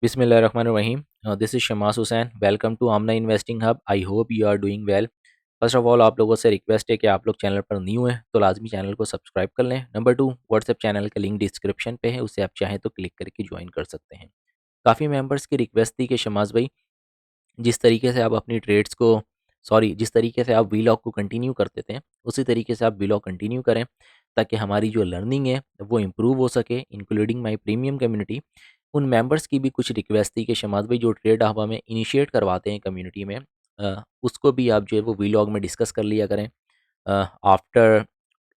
Bismillahirrahmanirrahim. This is Shamaस Hussain. Welcome to Amna investing hub. I hope you are doing well. First of all आप लोगों से request है कि आप लोग चैनल पर न्यू हैं तो लाजमी चैनल को सब्सक्राइब कर लें. नंबर 2, व्हाट्सएप चैनल का लिंक डिस्क्रिप्शन पे है, उसे आप चाहें तो क्लिक करके ज्वाइन कर सकते हैं. काफ़ी मेंबर्स की रिक्वेस्ट थी कि शमास भाई, जिस तरीके से आप अपनी ट्रेड्स को जिस तरीके से आप वीलॉग को कंटिन्यू करते थे उसी तरीके से आप वीलॉग कंटिन्यू करें ताकि हमारी जो लर्निंग है वो इम्प्रूव हो सके, इंक्लूडिंग माई प्रीमियम कम्युनिटी. उन मेंबर्स की भी कुछ रिक्वेस्ट थी कि शमाद भाई, जो ट्रेड आप हमें इनिशिएट करवाते हैं कम्युनिटी में, उसको भी आप जो है वो वीलॉग में डिस्कस कर लिया करें आफ्टर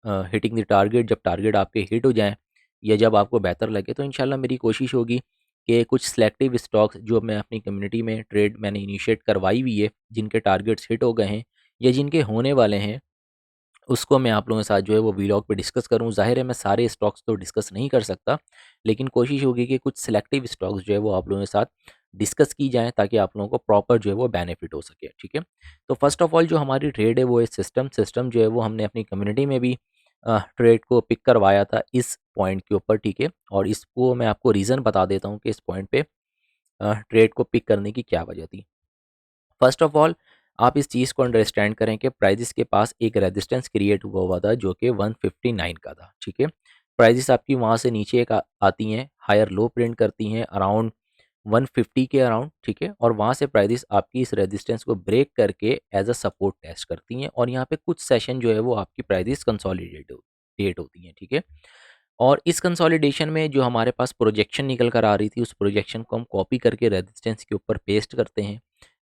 हिटिंग द टारगेट. जब टारगेट आपके हिट हो जाएँ या जब आपको बेहतर लगे तो इंशाल्लाह मेरी कोशिश होगी कि कुछ सिलेक्टिव स्टॉक्स जो मैं अपनी कम्युनिटी में ट्रेड मैंने इनिशिएट करवाई हुई है, जिनके टारगेट्स हिट हो गए हैं या जिनके होने वाले हैं, उसको मैं आप लोगों के साथ जो है वो वीलॉग पे डिस्कस करूँ. ज़ाहिर है मैं सारे स्टॉक्स तो डिस्कस नहीं कर सकता, लेकिन कोशिश होगी कि कुछ सिलेक्टिव स्टॉक्स जो है वो आप लोगों के साथ डिस्कस की जाएँ ताकि आप लोगों को प्रॉपर जो है वो बेनिफिट हो सके. ठीक है, तो फर्स्ट ऑफ ऑल जो हमारी ट्रेड है वो है सिस्टम जो है वो हमने अपनी कम्युनिटी में भी ट्रेड को पिक करवाया था इस पॉइंट के ऊपर. ठीक है, और इसको मैं आपको रीज़न बता देता हूँ कि इस पॉइंट पे ट्रेड को पिक करने की क्या वजह थी. फर्स्ट ऑफ ऑल आप इस चीज़ को अंडरस्टैंड करें कि प्राइजेस के पास एक रेजिस्टेंस क्रिएट हुआ हुआ था जो कि 159 का था. ठीक है, प्राइजेस आपकी वहाँ से नीचे एक आती हैं, हायर लो प्रिंट करती हैं अराउंड 150 के अराउंड. ठीक है, और वहाँ से प्राइजेस आपकी इस रेजिस्टेंस को ब्रेक करके एज अ सपोर्ट टेस्ट करती हैं और यहाँ पे कुछ सेशन जो है वो आपकी प्राइजेस कंसोलिडेट होती हैं. ठीक है, और इस कंसोलिडेशन में जो हमारे पास प्रोजेक्शन निकल कर आ रही थी, उस प्रोजेक्शन को हम कॉपी करके रेजिस्टेंस के ऊपर पेस्ट करते हैं.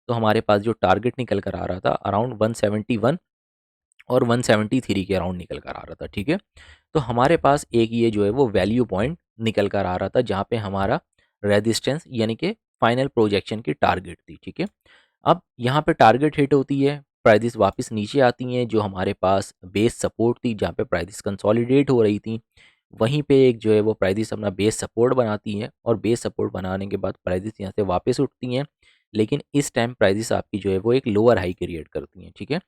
तो हमारे पास जो टारगेट निकल कर आ रहा था अराउंड 171 और 173 के अराउंड निकल कर आ रहा था. ठीक है, तो हमारे पास एक ये जो है वो वैल्यू पॉइंट निकल कर आ रहा था जहाँ पे हमारा रेजिस्टेंस यानी कि फाइनल प्रोजेक्शन की टारगेट थी. ठीक है, अब यहाँ पे टारगेट हिट होती है, प्राइजेस वापस नीचे आती हैं. जो हमारे पास बेस सपोर्ट थी जहाँ पे प्राइजेस कंसोलिडेट हो रही थी, वहीं पे एक जो है वो प्राइजेस अपना बेस सपोर्ट बनाती हैं और बेस सपोर्ट बनाने के बाद प्राइजेस यहाँ से वापस उठती हैं. लेकिन इस टाइम प्राइजेस आपकी जो है वो एक लोअर हाई क्रिएट करती हैं. ठीक है,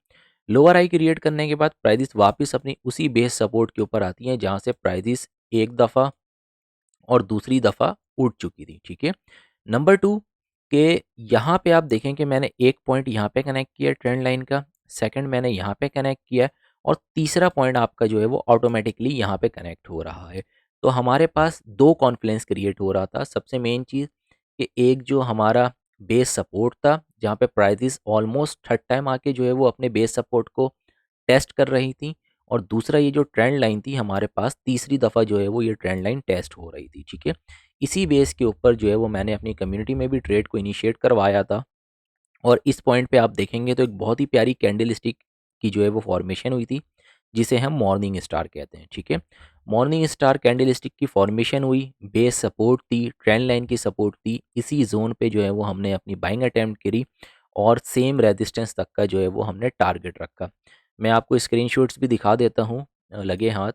लोअर हाई क्रिएट करने के बाद प्राइजेस वापस अपनी उसी बेस सपोर्ट के ऊपर आती हैं जहाँ से प्राइजेस एक दफ़ा और दूसरी दफ़ा उठ चुकी थी. ठीक है, नंबर 2 के यहाँ पे आप देखें कि मैंने एक पॉइंट यहाँ पे कनेक्ट किया ट्रेंड लाइन का, सेकंड मैंने यहाँ पे कनेक्ट किया और तीसरा पॉइंट आपका जो है वो ऑटोमेटिकली यहाँ पे कनेक्ट हो रहा है. तो हमारे पास दो कॉन्फ्लुएंस क्रिएट हो रहा था. सबसे मेन चीज़ कि एक जो हमारा बेस सपोर्ट था जहाँ पे प्राइजेस ऑलमोस्ट थर्ड टाइम आके जो है वो अपने बेस सपोर्ट को टेस्ट कर रही थी, और दूसरा ये जो ट्रेंड लाइन थी हमारे पास तीसरी दफ़ा जो है वो ये ट्रेंड लाइन टेस्ट हो रही थी. ठीक है, इसी बेस के ऊपर जो है वो मैंने अपनी कम्युनिटी में भी ट्रेड को इनिशिएट करवाया था. और इस पॉइंट पे आप देखेंगे तो एक बहुत ही प्यारी कैंडल स्टिक की जो है वो फॉर्मेशन हुई थी जिसे हम मॉर्निंग स्टार कहते हैं. ठीक है, मॉर्निंग स्टार कैंडल स्टिक की फॉर्मेशन हुई, बेस सपोर्ट थी, ट्रेंड लाइन की सपोर्ट थी, इसी जोन पे जो है वो हमने अपनी बाइंग अटैम्प्ट करी और सेम रेजिस्टेंस तक का जो है वो हमने टारगेट रखा. मैं आपको स्क्रीनशॉट्स भी दिखा देता हूँ लगे हाथ.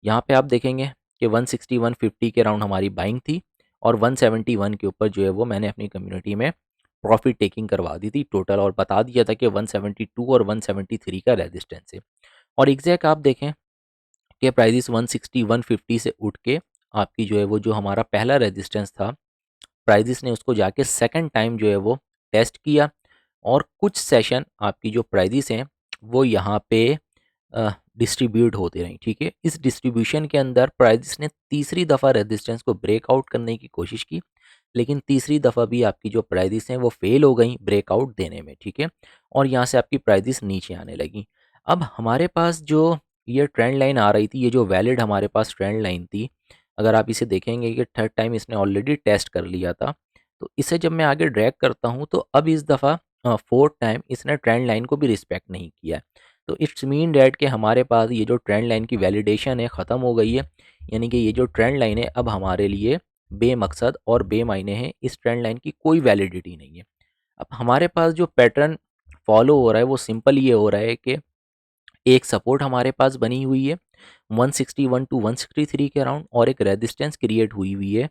यहाँ पे आप देखेंगे कि 160 150 के अराउंड हमारी बाइंग थी और 171 के ऊपर जो है वो मैंने अपनी कम्युनिटी में प्रॉफिट टेकिंग करवा दी थी टोटल, और बता दिया था कि 172 और 173 का रेजिस्टेंस है. और एग्जैक्ट आप देखें कि प्राइजेस 160 150 से उठ के आपकी जो है वो जो हमारा पहला रेजिस्टेंस था, प्राइजेस ने उसको जाके सेकंड टाइम जो है वो टेस्ट किया और कुछ सेशन आपकी जो प्राइजेस हैं वो यहाँ पे डिस्ट्रीब्यूट होते रहें. ठीक है, इस डिस्ट्रीब्यूशन के अंदर प्राइजेस ने तीसरी दफ़ा रेजिस्टेंस को ब्रेकआउट करने की कोशिश की, लेकिन तीसरी दफ़ा भी आपकी जो प्राइजेस हैं वो फेल हो गई ब्रेकआउट देने में. ठीक है, और यहाँ से आपकी प्राइजेस नीचे आने लगी. अब हमारे पास जो ये ट्रेंड लाइन आ रही थी, ये जो वैलिड हमारे पास ट्रेंड लाइन थी, अगर आप इसे देखेंगे कि थर्ड टाइम इसने ऑलरेडी टेस्ट कर लिया था, तो इसे जब मैं आगे ड्रैग करता हूँ तो अब इस दफ़ा फोर्थ टाइम इसने ट्रेंड लाइन को भी रिस्पेक्ट नहीं किया है. तो इट्स मीन डैट कि हमारे पास ये जो ट्रेंड लाइन की वैलिडेशन है ख़त्म हो गई है, यानी कि ये जो ट्रेंड लाइन है अब हमारे लिए बेमकसद और बेमायने है, इस ट्रेंड लाइन की कोई वैलिडिटी नहीं है. अब हमारे पास जो पैटर्न फॉलो हो रहा है वो सिंपल ये हो रहा है कि एक सपोर्ट हमारे पास बनी हुई है 161 टू 163 के अराउंड और एक रेजिस्टेंस क्रिएट हुई हुई है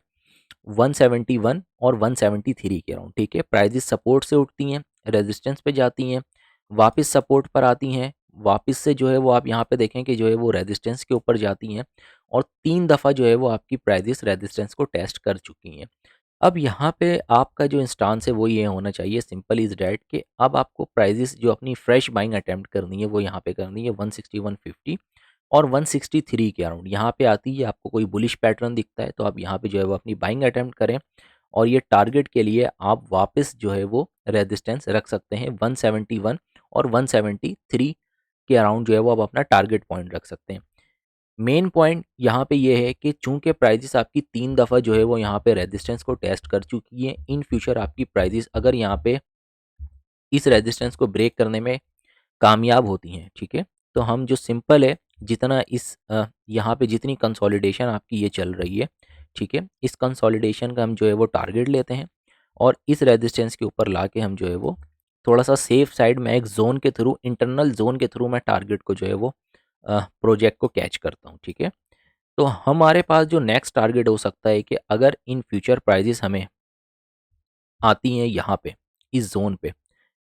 171 और 173 के अराउंड. ठीक है, प्राइजेस सपोर्ट से उठती हैं, रेजिस्टेंस पे जाती हैं, वापस सपोर्ट पर आती हैं, वापस से जो है वो आप यहाँ पे देखें कि जो है वो रेजिस्टेंस के ऊपर जाती हैं और तीन दफ़ा जो है वो आपकी प्राइजेस रेजिस्टेंस को टेस्ट कर चुकी हैं. अब यहाँ पे आपका जो इंस्टांस है वो ये होना चाहिए, सिंपल इज़ डैट, कि अब आपको प्राइजेस जो अपनी फ्रेश बाइंग अटेम्प्ट करनी है वो यहाँ पे करनी है 160 150 और 163 के अराउंड यहाँ पे आती है। आपको कोई बुलिश पैटर्न दिखता है तो आप यहाँ पे जो है वो अपनी बाइंग अटेम्प्ट करें, और ये टारगेट के लिए आप वापस जो है वो रेजिस्टेंस रख सकते हैं 171 और 173 के अराउंड जो है वो आप अपना टारगेट पॉइंट रख सकते हैं। मेन पॉइंट यहाँ पे ये है कि चूंकि प्राइजेस आपकी 3 दफ़ा जो है वो यहाँ पे रेजिस्टेंस को टेस्ट कर चुकी है, इन फ्यूचर आपकी प्राइजेस अगर यहाँ पे इस रेजिस्टेंस को ब्रेक करने में कामयाब होती हैं, ठीक है, तो हम जो सिंपल है, जितना इस यहाँ पे जितनी कंसोलिडेशन आपकी ये चल रही है, ठीक है, इस कंसोलिडेशन का हम जो है वो टारगेट लेते हैं, और इस रेजिस्टेंस के ऊपर ला के हम जो है वो थोड़ा सा सेफ साइड में एक जोन के थ्रू, इंटरनल जोन के थ्रू मैं टारगेट को जो है वो प्रोजेक्ट को कैच करता हूँ, ठीक है। तो हमारे पास जो नेक्स्ट टारगेट हो सकता है कि अगर इन फ्यूचर प्राइजेस हमें आती हैं यहाँ पे इस जोन पे,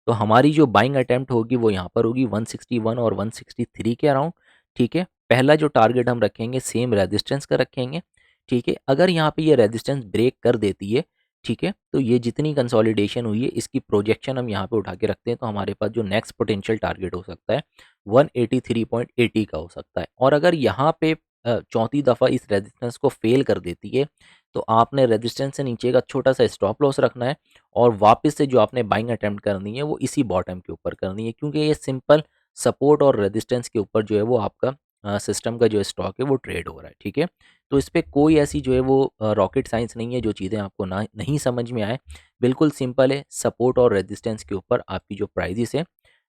तो हमारी जो बाइंग अटेम्प्ट होगी वो यहाँ पर होगी 161 और 163 के अराउंड, ठीक है। पहला जो टारगेट हम रखेंगे सेम रेजिस्टेंस का रखेंगे, ठीक है। अगर यहाँ पे ये रेजिस्टेंस ब्रेक कर देती है, ठीक है, तो ये जितनी कंसोलिडेशन हुई है इसकी प्रोजेक्शन हम यहाँ पे उठा के रखते हैं, तो हमारे पास जो नेक्स्ट पोटेंशियल टारगेट हो सकता है 183.80 का हो सकता है। और अगर यहाँ पे चौथी दफ़ा इस रेजिस्टेंस को फेल कर देती है, तो आपने रेजिस्टेंस से नीचे का छोटा सा स्टॉप लॉस रखना है, और वापस से जो आपने बाइंग अटेम्प्ट करनी है वो इसी बॉटम के ऊपर करनी है, क्योंकि ये सिंपल सपोर्ट और रेजिस्टेंस के ऊपर जो है वो आपका सिस्टम का जो स्टॉक है वो ट्रेड हो रहा है, ठीक है। तो इस पे कोई ऐसी जो है वो रॉकेट साइंस नहीं है जो चीज़ें आपको ना नहीं समझ में आए, बिल्कुल सिंपल है। सपोर्ट और रेजिस्टेंस के ऊपर आपकी जो प्राइजेस है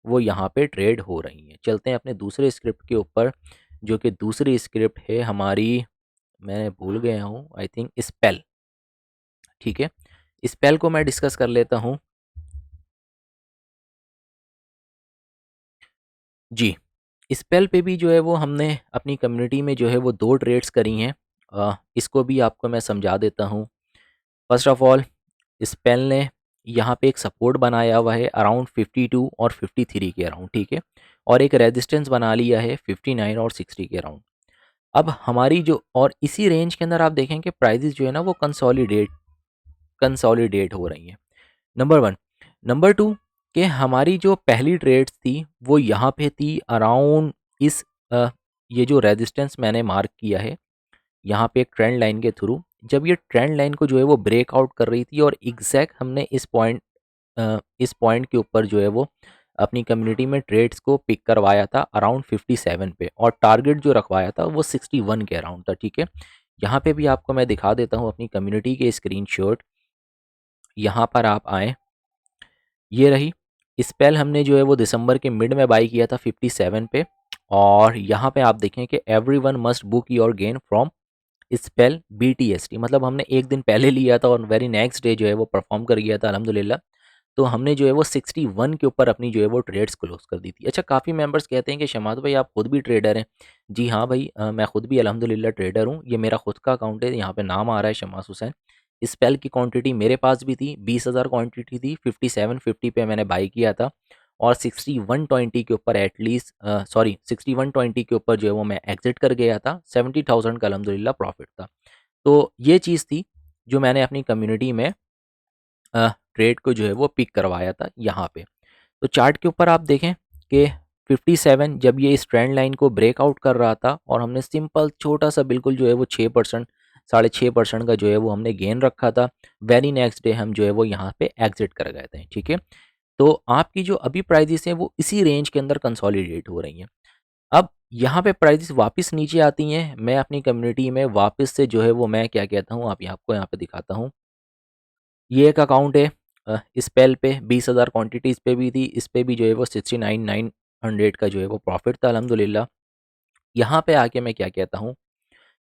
वो यहाँ पे ट्रेड हो रही हैं। चलते हैं अपने दूसरे स्क्रिप्ट के ऊपर, जो कि दूसरी स्क्रिप्ट है हमारी, मैं भूल गया हूँ, आई थिंक स्पेल, ठीक है। स्पेल को मैं डिस्कस कर लेता हूँ। जी, स्पेल पे भी जो है वो हमने अपनी कम्युनिटी में जो है वो 2 ट्रेड्स करी हैं। इसको भी आपको मैं समझा देता हूँ। फर्स्ट ऑफ ऑल, स्पेल ने यहाँ पे एक सपोर्ट बनाया हुआ है अराउंड 52 और 53 के अराउंड, ठीक है, और एक रेजिस्टेंस बना लिया है 59 और 60 के अराउंड। अब हमारी जो, और इसी रेंज के अंदर आप देखें कि प्राइजेस जो है ना वो कंसोलिडेट हो रही हैं, नंबर 1। नंबर 2, कि हमारी जो पहली ट्रेड्स थी वो यहाँ पे थी अराउंड इस ये जो रेजिस्टेंस मैंने मार्क किया है यहाँ पे एक ट्रेंड लाइन के थ्रू, जब ये ट्रेंड लाइन को जो है वो ब्रेकआउट कर रही थी, और एग्जैक्ट हमने इस पॉइंट के ऊपर जो है वो अपनी कम्युनिटी में ट्रेड्स को पिक करवाया था अराउंड 57 पे, और टारगेट जो रखवाया था वो 61 के अराउंड था, ठीक है। यहाँ पे भी आपको मैं दिखा देता हूँ अपनी कम्युनिटी के स्क्रीनशॉट। यहाँ पर आप आएँ, ये रही स्पेल, हमने जो है वो दिसंबर के मिड में बाई किया था 57 पे, और यहाँ पे आप देखें कि everyone must book your gain from spell BTST, मतलब हमने एक दिन पहले लिया था और वेरी नेक्स्ट डे जो है वो परफॉर्म कर गया था अल्हम्दुलिल्लाह। तो हमने जो है वो 61 के ऊपर अपनी जो है वो ट्रेड्स क्लोज कर दी थी। अच्छा, काफ़ी मेंबर्स कहते हैं कि शमाद भाई आप खुद भी ट्रेडर हैं। जी हाँ भाई, मैं खुद भी अल्हम्दुलिल्लाह ट्रेडर हूँ। ये मेरा खुद का अकाउंट है, यहाँ पे नाम आ रहा है शमास हुसैन। स्पेल की क्वांटिटी मेरे पास भी थी, 20,000 क्वांटिटी थी, 5750 पे मैंने बाई किया था, और 6120 के ऊपर एटलीस्ट, सॉरी 6120 के ऊपर जो है वो मैं एग्जिट कर गया था। 70,000 का अल्हम्दुलिल्लाह प्रॉफिट था। तो ये चीज़ थी जो मैंने अपनी कम्युनिटी में ट्रेड को जो है वो पिक करवाया था यहाँ पे। तो चार्ट के ऊपर आप देखें कि 57 जब ये इस ट्रेंड लाइन को ब्रेकआउट कर रहा था, और हमने सिंपल छोटा सा बिल्कुल जो है वो 6%, 6.5% का जो है वो हमने गेन रखा था। वेरी नेक्स्ट डे हम जो है वो यहाँ पे एग्जिट कर गए थे, ठीक है। तो आपकी जो अभी प्राइजेस हैं वो इसी रेंज के अंदर कंसोलिडेट हो रही हैं। अब यहाँ पे प्राइजेस वापस नीचे आती हैं, मैं अपनी कम्युनिटी में वापस से जो है वो मैं क्या कहता हूँ, आप आपको यहाँ पे दिखाता हूँ। ये एक अकाउंट है, स्पेल पे 20,000 क्वांटिटी इस पे भी थी, इस पे भी जो है वो 69,900 का जो है वो प्रॉफिट था अल्हम्दुलिल्लाह। यहाँ पे आके मैं क्या कहता हूँ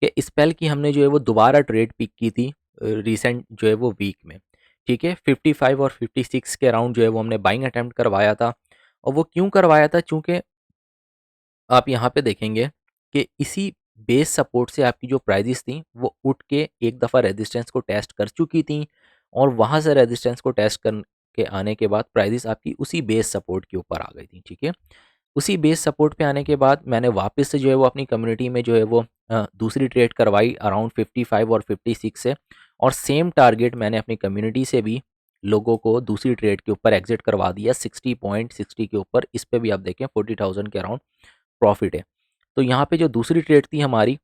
कि स्पेल की हमने जो है वो दोबारा ट्रेड पिक की थी रिसेंट जो है वो वीक में, ठीक है। 55 और 56 के अराउंड जो है वो हमने बाइंग अटेम्प्ट करवाया था, और वो क्यों करवाया था, चूँकि आप यहाँ पे देखेंगे कि इसी बेस सपोर्ट से आपकी जो प्राइजेस थी वो उठ के एक दफ़ा रेजिस्टेंस को टेस्ट कर चुकी थी, और वहाँ से रेजिस्टेंस को टेस्ट कर के आने के बाद प्राइजेस आपकी उसी बेस सपोर्ट के ऊपर आ गई थी, ठीक है। उसी बेस सपोर्ट पे आने के बाद मैंने वापस से जो है वो अपनी कम्युनिटी में जो है वो दूसरी ट्रेड करवाई अराउंड 55 और 56 से, और सेम टारगेट मैंने अपनी कम्युनिटी से भी लोगों को दूसरी ट्रेड के ऊपर एग्जिट करवा दिया 60.60 के ऊपर। इस पे भी आप देखें 40,000 के अराउंड प्रॉफिट है। तो यहाँ पे जो दूसरी ट्रेड थी हमारी,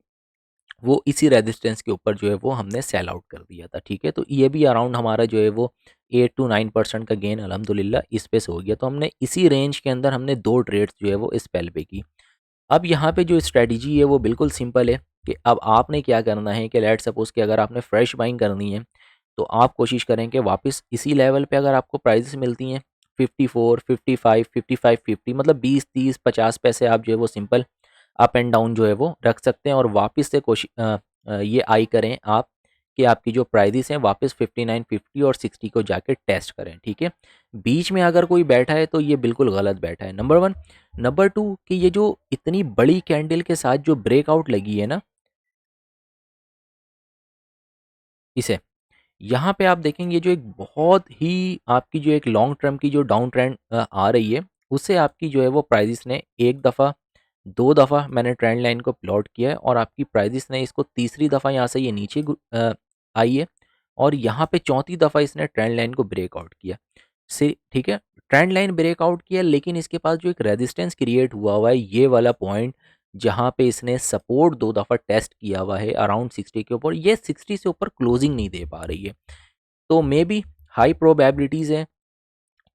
वो इसी रेजिस्टेंस के ऊपर जो है वो हमने सेल आउट कर दिया था, ठीक है। तो ये भी अराउंड हमारा जो है वो 8 to 9% का गेन अल्हम्दुलिल्लाह इस पे से हो गया। तो हमने इसी रेंज के अंदर हमने 2 ट्रेड्स जो है वो इस स्पेल पे की। अब यहाँ पे जो स्ट्रेटजी है वो बिल्कुल सिंपल है कि अब आपने क्या करना है कि लेट्स सपोज़ कि अगर आपने फ्रेश बाइंग करनी है, तो आप कोशिश करें कि वापस इसी लेवल पे अगर आपको प्राइसेस मिलती हैं 54, 55, 55, 50, मतलब 20, 30, 50 पैसे आप जो है वो सिंपल अप एंड डाउन जो है वो रख सकते हैं और वापस से ये आई करें आप कि आपकी जो प्राइजेस हैं वापस 59, 50 और 60 को जाके टेस्ट करें, ठीक है। बीच में अगर कोई बैठा है तो ये बिल्कुल गलत बैठा है, नंबर 1। नंबर 2 कि ये जो इतनी बड़ी कैंडल के साथ जो ब्रेकआउट लगी है ना इसे, यहाँ पे आप देखेंगे जो एक बहुत ही आपकी जो एक लॉन्ग टर्म की जो डाउन ट्रेंड आ रही है, उससे आपकी जो है वो प्राइजेस ने एक दफ़ा, दो दफ़ा मैंने ट्रेंड लाइन को प्लॉट किया है और आपकी प्राइजेस ने इसको तीसरी दफ़ा यहाँ से ये नीचे आई है और यहाँ पे चौथी दफ़ा इसने ट्रेंड लाइन को ब्रेकआउट किया से, ठीक है। ट्रेंड लाइन ब्रेकआउट किया लेकिन इसके पास जो एक रेजिस्टेंस क्रिएट हुआ हुआ है ये वाला पॉइंट, जहाँ पे इसने सपोर्ट दो दफ़ा टेस्ट किया हुआ है अराउंड 60 के ऊपर, ये 60 से ऊपर क्लोजिंग नहीं दे पा रही है। तो मे बी हाई प्रोबेबिलिटीज़ है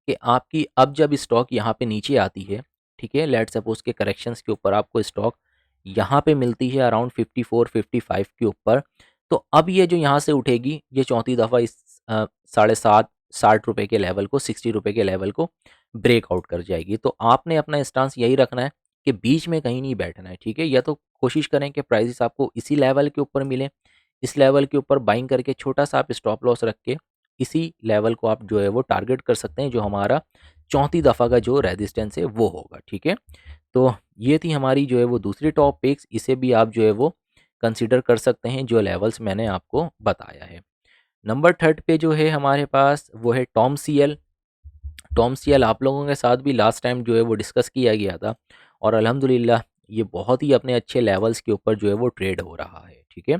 कि आपकी अब जब स्टॉक यहाँ पे नीचे आती है, ठीक है, लेट्स सपोज के करेक्शंस के ऊपर आपको स्टॉक यहाँ पे मिलती है अराउंड 54, 55 के ऊपर, तो अब ये जो यहाँ से उठेगी ये चौथी दफ़ा इस 7.5 60 रुपये के लेवल को, 60 रुपये के लेवल को ब्रेकआउट कर जाएगी। तो आपने अपना स्टांस यही रखना है कि बीच में कहीं नहीं बैठना है, ठीक है। या तो कोशिश करें कि प्राइसेस आपको इसी लेवल के ऊपर मिले, इस लेवल के ऊपर बाइंग करके छोटा सा आप स्टॉप लॉस रख के इसी लेवल को आप जो है वो टारगेट कर सकते हैं, जो हमारा चौथी दफ़ा का जो रेजिस्टेंस है वो होगा, ठीक है। तो ये थी हमारी जो है वो दूसरी टॉप पिक्स, इसे भी आप जो है वो कंसीडर कर सकते हैं जो लेवल्स मैंने आपको बताया है। नंबर थर्ड पे जो है हमारे पास वो है Tom C L. Tom C L आप लोगों के साथ भी लास्ट टाइम जो है वो डिस्कस किया गया था और अल्हम्दुलिल्लाह ये बहुत ही अपने अच्छे लेवल्स के ऊपर जो है वो ट्रेड हो रहा है, ठीक है।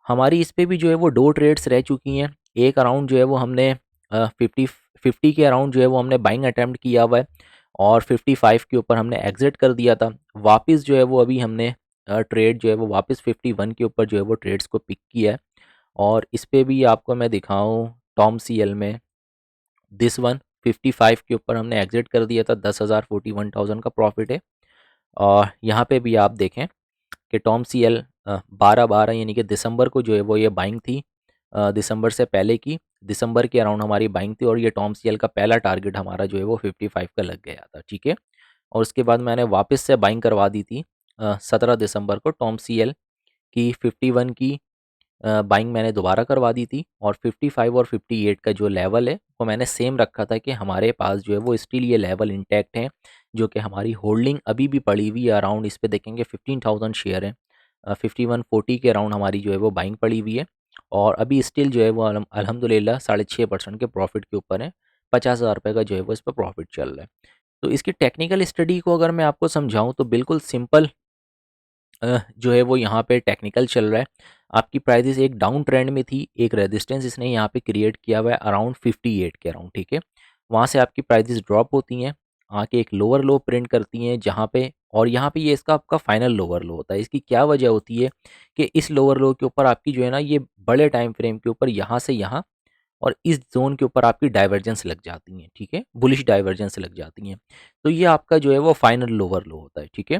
हमारी इस पे भी जो है वो 2 ट्रेड्स रह चुकी हैं। एक अराउंड जो है वो हमने 50 के अराउंड जो है वो हमने बाइंग अटेम्प्ट किया हुआ है और 55 के ऊपर हमने एग्ज़िट कर दिया था। वापस जो है वो अभी हमने ट्रेड जो है वो वापस 51 के ऊपर जो है वो ट्रेड्स को पिक किया है और इस पे भी आपको मैं दिखाऊँ टॉम सीएल में दिस वन 55 के ऊपर हमने एग्ज़िट कर दिया था, 10,000 41,000 का प्रॉफ़िट है। और यहाँ पे भी आप देखें कि टॉम सीएल 12-12 यानी कि दिसंबर को जो है वो ये बाइंग थी, दिसंबर से पहले की, दिसंबर के अराउंड हमारी बाइंग थी और ये टॉम सीएल का पहला टारगेट हमारा जो है वो 55 का लग गया था, ठीक है। और उसके बाद मैंने वापस से बाइंग करवा दी थी 17 दिसंबर को टॉम सीएल की 51 की बाइंग मैंने दोबारा करवा दी थी और 55 और 58 का जो लेवल है वो मैंने सेम रखा था कि हमारे पास जो है वो स्टिल ये लेवल इंटैक्ट है, जो कि हमारी होल्डिंग अभी भी पड़ी हुई है अराउंड, इस पे देखेंगे 15,000 शेयर है। 5140 के अराउंड हमारी जो है वो बाइंग पड़ी हुई है और अभी स्टिल जो है वो अल्हम्दुलिल्लाह 6.5% के प्रॉफिट के ऊपर है। 50,000 रुपये का जो है वो इस पर प्रॉफिट चल रहा है। तो इसकी टेक्निकल स्टडी को अगर मैं आपको समझाऊँ तो बिल्कुल सिंपल जो है वो यहाँ पे टेक्निकल चल रहा है। आपकी प्राइसेस एक डाउन ट्रेंड में थी, एक रेजिस्टेंस इसने यहाँ पे क्रिएट किया हुआ है अराउंड 58 के अराउंड, ठीक है। वहाँ से आपकी प्राइसेस ड्रॉप होती हैं, आके एक लोअर लो प्रिंट करती हैं जहाँ पे, और यहाँ पे ये इसका आपका फाइनल लोअर लो होता है। इसकी क्या वजह होती है कि इस लोअर लो के ऊपर आपकी जो है ना ये बड़े टाइम फ्रेम के ऊपर यहाँ से यहाँ और इस ज़ोन के ऊपर आपकी डाइवर्जेंस लग जाती हैं, ठीक है, बुलिश डाइवर्जेंस लग जाती हैं। तो ये आपका जो है वो फाइनल लोअर लो होता है, ठीक है।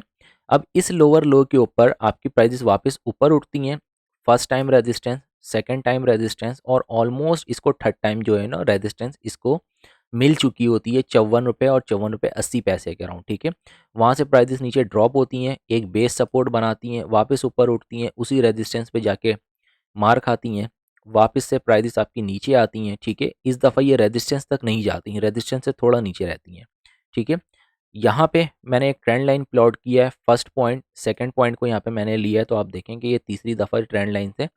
अब इस लोअर लो के ऊपर आपकी प्राइसेस वापस ऊपर उठती हैं, first time resistance, second time resistance और ऑलमोस्ट इसको थर्ड टाइम जो है ना रेजिस्टेंस इसको मिल चुकी होती है 54 रुपये और 54 रुपये 80 पैसे के अराउंड, ठीक है। वहाँ से प्राइसेस नीचे ड्रॉप होती हैं, एक बेस सपोर्ट बनाती हैं, वापस ऊपर उठती हैं, उसी रेजिस्टेंस पे जाके मार खाती हैं, वापस से प्राइसेस आपकी नीचे आती हैं, ठीक है। इस दफ़ा ये रेजिस्टेंस तक नहीं जाती हैं, रेजिस्टेंस से थोड़ा नीचे रहती हैं, ठीक है। यहाँ पे मैंने एक ट्रेंड लाइन प्लॉट किया है, फर्स्ट पॉइंट सेकंड पॉइंट को यहाँ पे मैंने लिया है, तो आप देखें कि ये तीसरी दफ़ा ट्रेंड लाइन से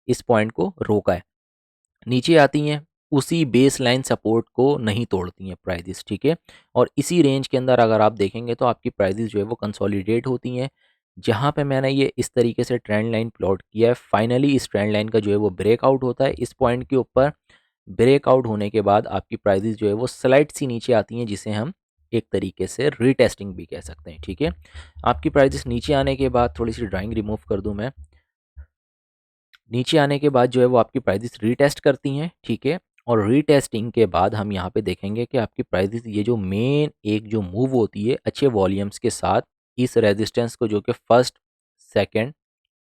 इस पॉइंट को रोका है, नीचे आती हैं, उसी बेस लाइन सपोर्ट को नहीं तोड़ती हैं प्राइसेस, ठीक है। और इसी रेंज के अंदर अगर आप देखेंगे तो आपकी प्राइसेस जो है वो कंसोलिडेट होती हैं, जहाँ पे मैंने ये इस तरीके से ट्रेंड लाइन प्लॉट किया है, फाइनली इस ट्रेंड लाइन का जो है वो ब्रेकआउट होता है इस पॉइंट के ऊपर। ब्रेकआउट होने के बाद आपकी प्राइजेस जो है वो स्लाइड सी नीचे आती हैं, जिसे हम एक तरीके से रीटेस्टिंग भी कह सकते हैं। ठीक है, आपकी प्राइजेस नीचे आने के बाद, थोड़ी सी ड्राइंग रिमूव कर दूं मैं, नीचे आने के बाद जो है वो आपकी प्राइजेस रीटेस्ट करती हैं। ठीक है, और रीटेस्टिंग के बाद हम यहाँ पे देखेंगे कि आपकी प्राइजेस, ये जो मेन एक जो मूव होती है अच्छे वॉल्यूम्स के साथ, इस रेजिस्टेंस को जो कि फर्स्ट, सेकंड,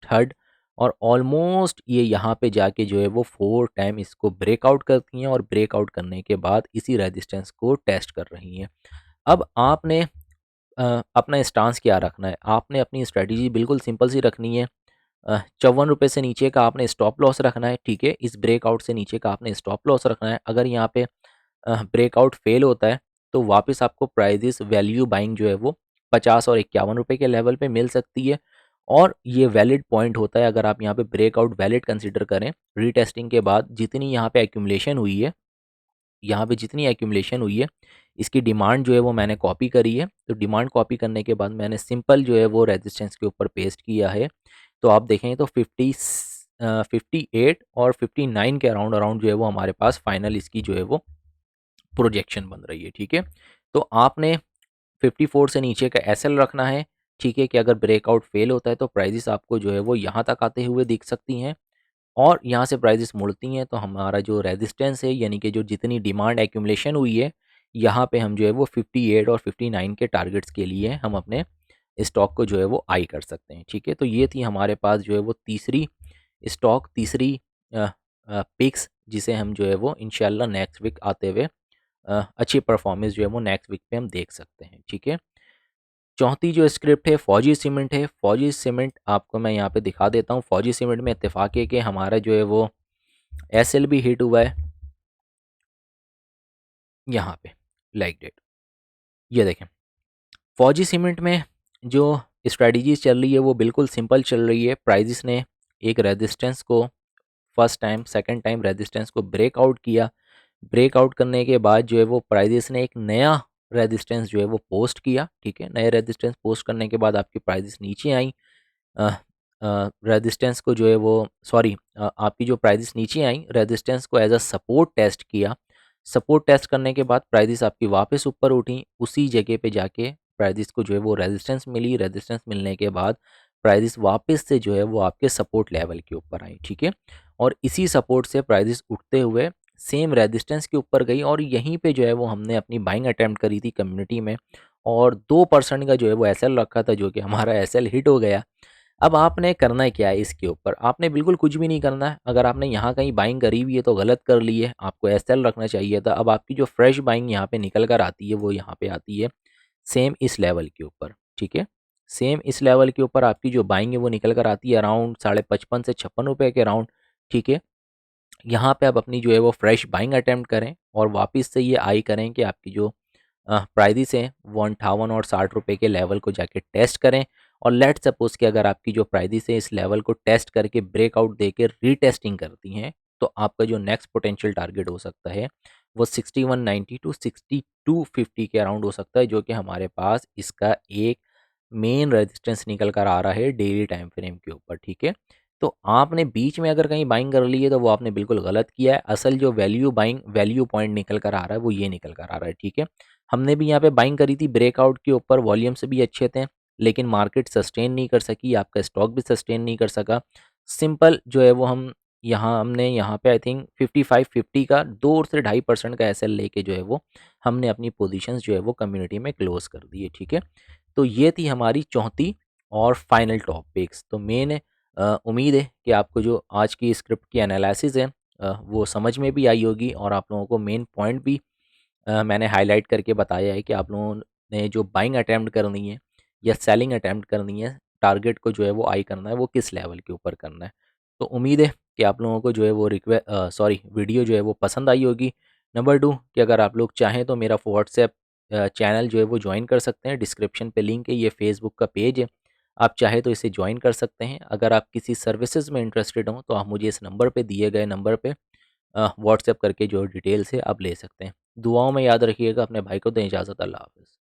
थर्ड और ऑलमोस्ट ये यहाँ पे जाके जो है वो 4 टाइम इसको ब्रेकआउट करती हैं, और ब्रेकआउट करने के बाद इसी रेजिस्टेंस को टेस्ट कर रही हैं। अब आपने अपना स्टांस क्या रखना है, आपने अपनी स्ट्रेटजी बिल्कुल सिंपल सी रखनी है। 54 रुपये से नीचे का आपने स्टॉप लॉस रखना है। ठीक है, इस ब्रेकआउट से नीचे का आपने स्टॉप लॉस रखना है। अगर यहाँ पे ब्रेकआउट फेल होता है तो वापस आपको प्राइजेस वैल्यू बाइंग जो है वो 50 और 51 रुपये के लेवल पे मिल सकती है, और ये वैलिड पॉइंट होता है अगर आप यहाँ पे ब्रेकआउट वैलिड कंसिडर करें। रीटेस्टिंग के बाद जितनी यहाँ पे एक्यूमुलेशन हुई है, यहाँ पे जितनी एक्यूमुलेशन हुई है, इसकी डिमांड जो है वो मैंने कॉपी करी है। तो डिमांड कॉपी करने के बाद मैंने सिंपल जो है वो रेजिस्टेंस के ऊपर पेस्ट किया है। तो आप देखें तो 58 और 59 के अराउंड अराउंड जो है वो हमारे पास फाइनल इसकी जो है वो प्रोजेक्शन बन रही है। ठीक है, तो आपने 54 से नीचे का एसएल रखना है। ठीक है, कि अगर ब्रेकआउट फेल होता है तो प्राइजेस आपको जो है वो यहाँ तक आते हुए दिख सकती हैं, और यहाँ से प्राइजेस मुड़ती हैं तो हमारा जो रेजिस्टेंस है, यानी कि जो जितनी डिमांड एक्यूमुलेशन हुई है, यहाँ पे हम जो है वो 58 और 59 के टारगेट्स के लिए हम अपने स्टॉक को जो है वो आई कर सकते हैं। ठीक है, तो ये थी हमारे पास जो है वो तीसरी स्टॉक, तीसरी पिक्स, जिसे हम जो है वो इंशाल्लाह नेक्स्ट वीक आते हुए अच्छी परफॉर्मेंस जो है वो नेक्स्ट वीक पे हम देख सकते हैं। ठीक है, चौथी जो स्क्रिप्ट है फौजी सीमेंट है। फौजी सीमेंट आपको मैं यहाँ पे दिखा देता हूँ। फौजी सीमेंट में इत्तेफाक है कि हमारा जो है वो एसएल भी हिट हुआ है यहाँ पे, लाइक डेट। ये देखें, फौजी सीमेंट में जो स्ट्रेटजीज चल रही है वो बिल्कुल सिंपल चल रही है। प्राइजेस ने एक रेजिस्टेंस को first time, second time resistance को ब्रेकआउट किया। ब्रेकआउट करने के बाद जो है वो प्राइजेस ने एक नया रेजिस्टेंस जो है वो पोस्ट किया। ठीक है, नए रेजिस्टेंस पोस्ट करने के बाद आपकी प्राइजेस नीचे आई। रेजिस्टेंस को जो है वो, सॉरी, आपकी जो प्राइजेस नीचे आई, रेजिस्टेंस को एज अ सपोर्ट टेस्ट किया। सपोर्ट टेस्ट करने के बाद प्राइजेस आपकी वापस ऊपर उठी। उसी जगह पे जाके प्राइजेस को जो है वो रेजिस्टेंस मिली। रेजिस्टेंस मिलने के बाद प्राइजेस वापस से जो है वो आपके सपोर्ट लेवल के ऊपर आई। ठीक है, और इसी सपोर्ट से प्राइजेस उठते हुए सेम रेजिस्टेंस के ऊपर गई, और यहीं पे जो है वो हमने अपनी बाइंग अटैम्प्ट करी थी कम्युनिटी में, और 2% का जो है वो एसएल रखा था, जो कि हमारा एसएल हिट हो गया। अब आपने करना है क्या है इसके ऊपर, आपने बिल्कुल कुछ भी नहीं करना है। अगर आपने यहाँ कहीं बाइंग करी हुई है तो गलत कर ली है, आपको एसएल रखना चाहिए था। अब आपकी जो फ्रेश बाइंग यहाँ पे निकल कर आती है वो यहाँ पे आती है सेम इस लेवल के ऊपर। ठीक है, सेम इस लेवल के ऊपर आपकी जो बाइंग है वो निकल कर आती है अराउंड 55 से 56 रुपये के अराउंड। ठीक है, यहाँ पे आप अपनी जो है वो फ्रेश बाइंग अटैम्प्ट करें, और वापस से ये आई करें कि आपकी जो प्राइजेस हैं वो 58 और 60 रुपये के लेवल को जाके टेस्ट करें। और लेट सपोज कि अगर आपकी जो प्राइजेस है इस लेवल को टेस्ट करके ब्रेकआउट दे के रीटेस्टिंग करती हैं, तो आपका जो नेक्स्ट पोटेंशियल टारगेट हो सकता है वो 6190 टू 6250 के अराउंड हो सकता है, जो कि हमारे पास इसका एक मेन रेजिस्टेंस निकल कर आ रहा है डेली टाइम फ्रेम के ऊपर। ठीक है, तो आपने बीच में अगर कहीं बाइंग कर ली है तो वो आपने बिल्कुल गलत किया है। असल जो वैल्यू बाइंग, वैल्यू पॉइंट निकल कर आ रहा है वो ये निकल कर आ रहा है। ठीक है, हमने भी यहाँ पे बाइंग करी थी ब्रेकआउट के ऊपर, वॉल्यूम से भी अच्छे थे, लेकिन मार्केट सस्टेन नहीं कर सकी, आपका स्टॉक भी सस्टेन नहीं कर सका। सिंपल जो है वो हम हमने यहाँ पे आई थिंक 5550 का 2 से 2.5% का एसएल लेके जो है वो हमने अपनी पोजीशंस जो है वो कम्युनिटी में क्लोज कर दी है। ठीक है, तो ये थी हमारी चौथी और फाइनल टॉपिक्स। तो मैंने उम्मीद है कि आपको जो आज की स्क्रिप्ट की एनालिसिस है वो समझ में भी आई होगी, और आप लोगों को मेन पॉइंट भी मैंने हाईलाइट करके बताया है कि आप लोगों ने जो बाइंग अटैम्प्ट करनी है या सेलिंग अटैम्प्ट करनी है, टारगेट को जो है वो आई करना है, वो किस लेवल के ऊपर करना है। तो उम्मीद है कि आप लोगों को जो है वो वीडियो जो है वो पसंद आई होगी। नंबर 2 कि अगर आप लोग चाहें तो मेरा व्हाट्सएप चैनल जो है वो ज्वाइन कर सकते हैं। डिस्क्रिप्शन पे लिंक है, ये फेसबुक का पेज है, आप चाहे तो इसे ज्वाइन कर सकते हैं। अगर आप किसी सर्विसेज में इंटरेस्टेड हों तो आप मुझे इस नंबर पे, दिए गए नंबर पे व्हाट्सएप करके जो डिटेल्स है आप ले सकते हैं। दुआओं में याद रखिएगा। अपने भाई को दें इजाज़त। अल्लाह हाफ़िज़।